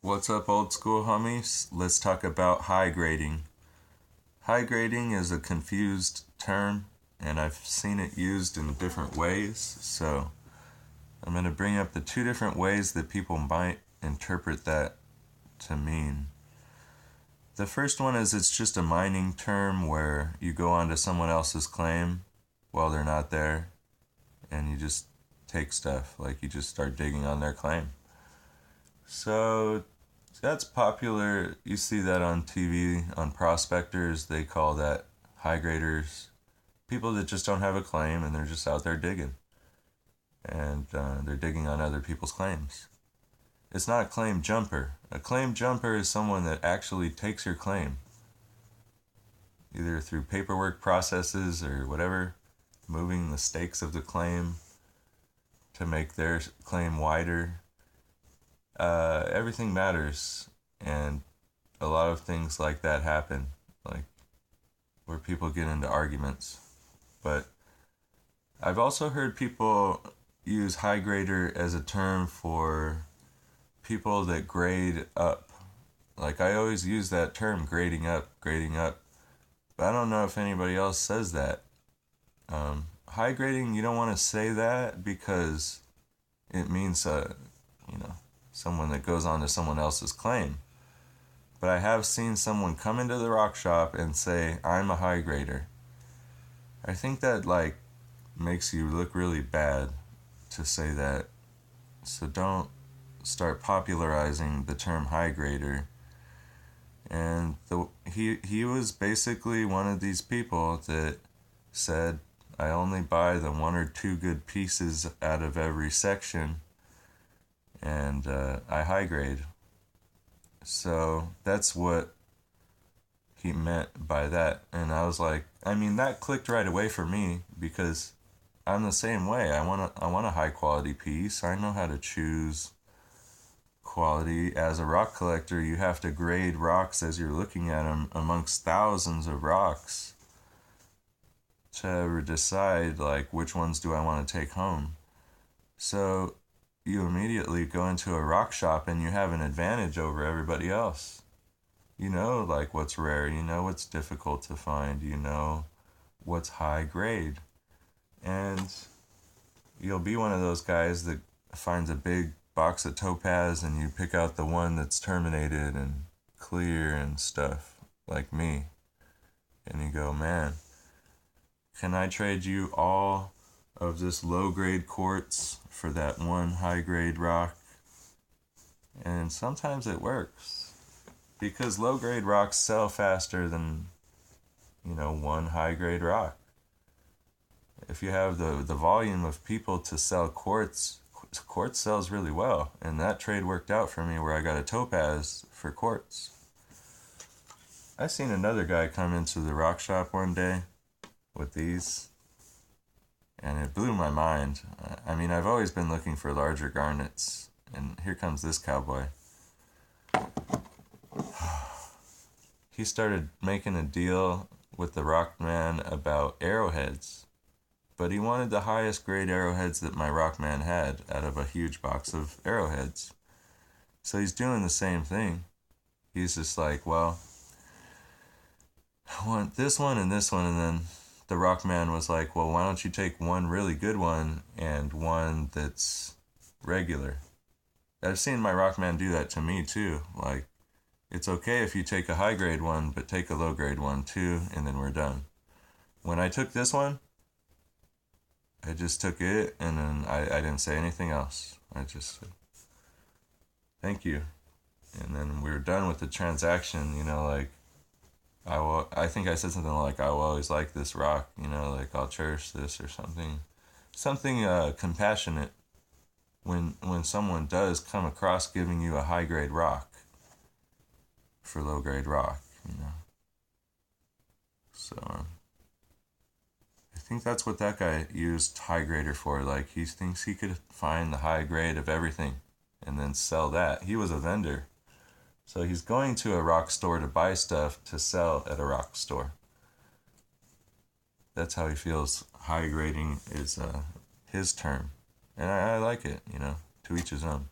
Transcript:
What's up, old school homies? Let's talk about high grading. High grading is a confused term, and I've seen it used in different ways, so I'm going to bring up the two different ways that people might interpret that to mean. The first one is it's just a mining term where you go onto someone else's claim while they're not there, and you just take stuff, like you just start digging on their claim. So that's popular. You see that on TV, on prospectors. They call that high graders. People that just don't have a claim and they're just out there digging. And they're digging on other people's claims. It's not a claim jumper. A claim jumper is someone that actually takes your claim, either through paperwork processes or whatever, moving the stakes of the claim to make their claim wider. Everything matters, and a lot of things like that happen, like where people get into arguments. But I've also heard people use high grader as a term for people that grade up. Like, I always use that term, grading up, but I don't know if anybody else says that. High grading, you don't want to say that because it means someone that goes on to someone else's claim. But I have seen someone come into the rock shop and say, I'm a high grader. I think that makes you look really bad to say that. So don't start popularizing the term high grader. And he was basically one of these people that said, I only buy the one or two good pieces out of every section, and I high grade. So that's what he meant by that. And I was like, that clicked right away for me because I'm the same way. I want a high quality piece. I know how to choose quality. As a rock collector, you have to grade rocks as you're looking at them amongst thousands of rocks to decide which ones do I want to take home. So you immediately go into a rock shop and you have an advantage over everybody else. You know what's rare, you know what's difficult to find, you know what's high grade. And you'll be one of those guys that finds a big box of topaz and you pick out the one that's terminated and clear and stuff, like me. And you go, man, can I trade you all of this low grade quartz for that one high grade rock? And sometimes it works because low grade rocks sell faster than one high grade rock. If you have the volume of people to sell quartz sells really well, and that trade worked out for me where I got a topaz for quartz. I seen another guy come into the rock shop one day with these, and it blew my mind. I've always been looking for larger garnets, and here comes this cowboy. He started making a deal with the rock man about arrowheads, but he wanted the highest grade arrowheads that my rock man had out of a huge box of arrowheads. So he's doing the same thing. He's just like, well, I want this one and this one, and then the rock man was like, well, why don't you take one really good one and one that's regular? I've seen my rock man do that to me too. It's okay if you take a high grade one, but take a low grade one too, and then we're done. When I took this one, I just took it, and then I didn't say anything else. I just said, thank you. And then we were done with the transaction, I think I said something like, I will always like this rock, I'll cherish this or something. Something compassionate when someone does come across giving you a high grade rock for low grade rock, So I think that's what that guy used high grader for. He thinks he could find the high grade of everything and then sell that. He was a vendor. So he's going to a rock store to buy stuff to sell at a rock store. That's how he feels high grading is his term. And I like it, to each his own.